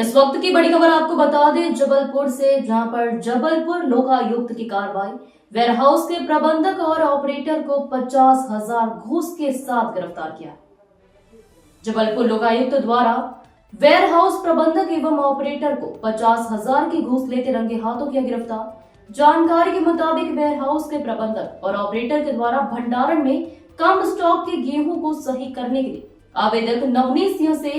इस वक्त की बड़ी खबर आपको बता दें जबलपुर से, जहां पर जबलपुर लोकायुक्त की कार्रवाई वेयरहाउस के प्रबंधक और ऑपरेटर को 50,000 घूस के साथ गिरफ्तार किया। जबलपुर लोकायुक्त द्वारा वेयरहाउस प्रबंधक एवं ऑपरेटर को 50,000 की घूस लेते रंगे हाथों किया गिरफ्तार। जानकारी के मुताबिक वेयरहाउस के प्रबंधक और ऑपरेटर के द्वारा भंडारण में कम स्टॉक के गेहूं को सही करने के लिए आवेदक नवनीत सिंह से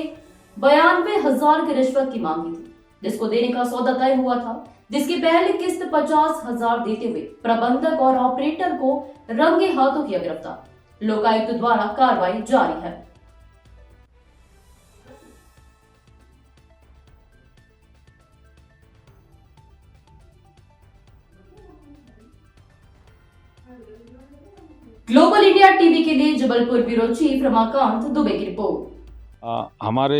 92,000 की रिश्वत की मांगी थी, जिसको देने का सौदा तय हुआ था, जिसकी पहली किस्त 50,000 देते हुए प्रबंधक और ऑपरेटर को रंगे हाथों किया गिरफ्तार। लोकायुक्त द्वारा कार्रवाई जारी है। ग्लोबल इंडिया टीवी के लिए जबलपुर ब्यूरो चीफ रमाकांत दुबे की रिपोर्ट। हमारे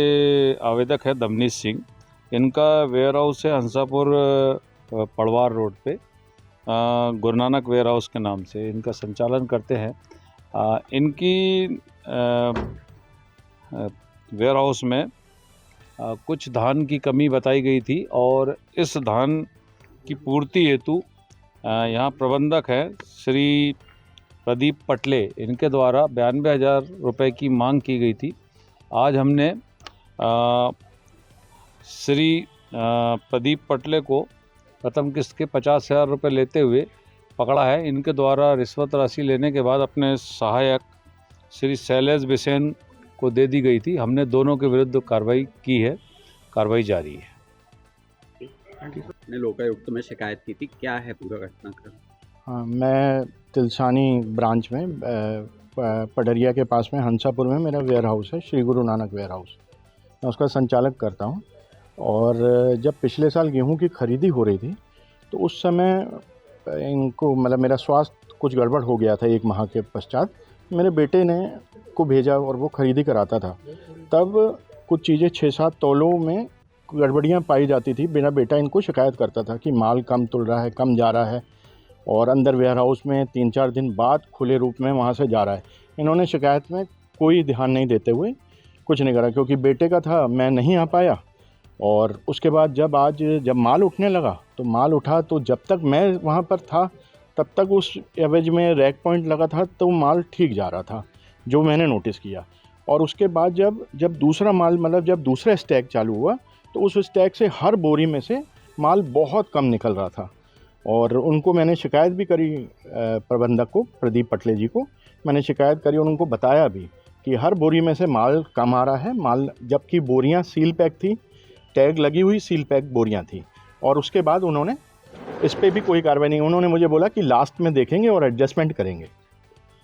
आवेदक है नवनीत सिंह। इनका वेयर हाउस है हंसापुर पड़वार रोड पे, गुरु नानक वेयर हाउस के नाम से इनका संचालन करते हैं। इनकी वेयर हाउस में कुछ धान की कमी बताई गई थी और इस धान की पूर्ति हेतु यहाँ प्रबंधक है श्री प्रदीप पटले, इनके द्वारा 92,000 रुपये की मांग की गई थी। आज हमने श्री प्रदीप पटले को प्रथम किस्त के 50,000 रुपये लेते हुए पकड़ा है। इनके द्वारा रिश्वत राशि लेने के बाद अपने सहायक श्री शैलेश बिसेन को दे दी गई थी। हमने दोनों के विरुद्ध कार्रवाई की है, कार्रवाई जारी है। ने लोकायुक्त में शिकायत की थी, क्या है पूरा घटनाक्रम? हाँ, मैं तिलसानी ब्रांच में पडरिया के पास में हंसापुर में मेरा वेयर हाउस है, श्री गुरु नानक वेयर हाउस। मैं उसका संचालक करता हूँ। और जब पिछले साल गेहूं की खरीदी हो रही थी तो उस समय इनको मेरा स्वास्थ्य कुछ गड़बड़ हो गया था। 1 माह के पश्चात मेरे बेटे ने को भेजा और वो खरीदी कराता था। तब कुछ चीज़ें 6-7 तौलों में गड़बड़ियाँ पाई जाती थी। मेरा बेटा इनको शिकायत करता था कि माल कम तुल रहा है, कम जा रहा है और अंदर वेयर हाउस में 3-4 दिन बाद खुले रूप में वहाँ से जा रहा है। इन्होंने शिकायत में कोई ध्यान नहीं देते हुए कुछ नहीं करा, क्योंकि बेटे का था, मैं नहीं आ पाया। और उसके बाद जब माल उठने लगा तो माल उठा, तो जब तक मैं वहाँ पर था तब तक उस एवरेज में रैक पॉइंट लगा था तो माल ठीक जा रहा था, जो मैंने नोटिस किया। और उसके बाद जब दूसरा माल जब दूसरा स्टैक चालू हुआ तो उस स्टैक से हर बोरी में से माल बहुत कम निकल रहा था। और उनको मैंने शिकायत भी करी, प्रबंधक को, प्रदीप पटले जी को मैंने शिकायत करी और उनको बताया भी कि हर बोरी में से माल कम आ रहा है। माल, जबकि बोरियां सील पैक थी, टैग लगी हुई सील पैक बोरियां थी। और उसके बाद उन्होंने इस पर भी कोई कार्रवाई नहीं। उन्होंने मुझे बोला कि लास्ट में देखेंगे और एडजस्टमेंट करेंगे।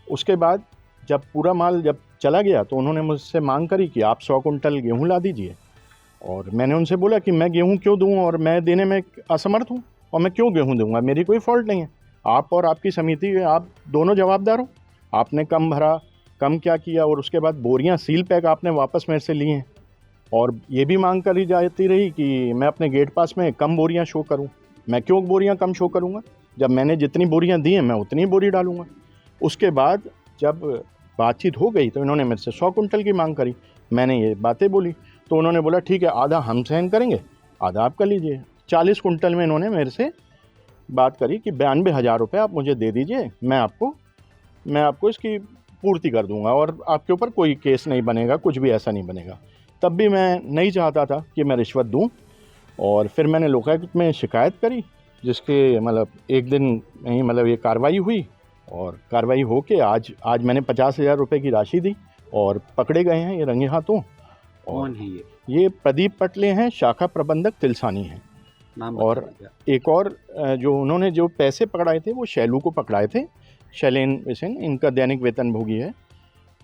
उसके बाद जब पूरा माल जब चला गया तो उन्होंने मुझसे मांग करी कि आप 100 कुंटल गेहूँ ला दीजिए। और मैंने उनसे बोला कि मैं गेहूँ क्यों दूँ, और मैं देने में असमर्थ हूँ और मैं क्यों गेहूँ दूंगा, मेरी कोई फॉल्ट नहीं है। आप और आपकी समिति, आप दोनों जवाबदार हो। आपने कम भरा, कम क्या किया, और उसके बाद बोरियां सील पैक आपने वापस मेरे से ली हैं। और ये भी मांग करी जाती रही कि मैं अपने गेट पास में कम बोरियां शो करूं। मैं क्यों बोरियां कम शो करूंगा, जब मैंने जितनी बोरियां दी हैं मैं उतनी बोरी डालूंगा। उसके बाद जब बातचीत हो गई तो इन्होंने मेरे से 100 कुंटल की मांग करी। मैंने ये बातें बोली तो उन्होंने बोला ठीक है, आधा हम सहन करेंगे, आधा आप कर लीजिए। 40 कुंटल में इन्होंने मेरे से बात करी कि 92,000 रुपये आप मुझे दे दीजिए, मैं आपको इसकी पूर्ति कर दूंगा और आपके ऊपर कोई केस नहीं बनेगा, कुछ भी ऐसा नहीं बनेगा। तब भी मैं नहीं चाहता था कि मैं रिश्वत दूं। और फिर मैंने लोकायुक्त में शिकायत करी, जिसके एक दिन में ही ये कार्रवाई हुई। और कार्रवाई हो के आज मैंने 50,000 रुपये की राशि दी और पकड़े गए हैं ये रंगे हाथों। कौन है ये प्रदीप पटले हैं, शाखा प्रबंधक तिलसानी हैं। और एक और जो उन्होंने जो पैसे पकड़ाए थे वो शैलू को पकड़ाए थे, शैलेन बिसेन, इनका दैनिक वेतन भोगी है,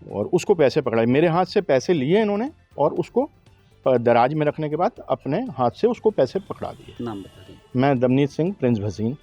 और उसको पैसे पकड़ाए। मेरे हाथ से पैसे लिए इन्होंने और उसको दराज में रखने के बाद अपने हाथ से उसको पैसे पकड़ा दिए। नाम बता दें। मैं नवनीत सिंह, प्रिंस भसीन।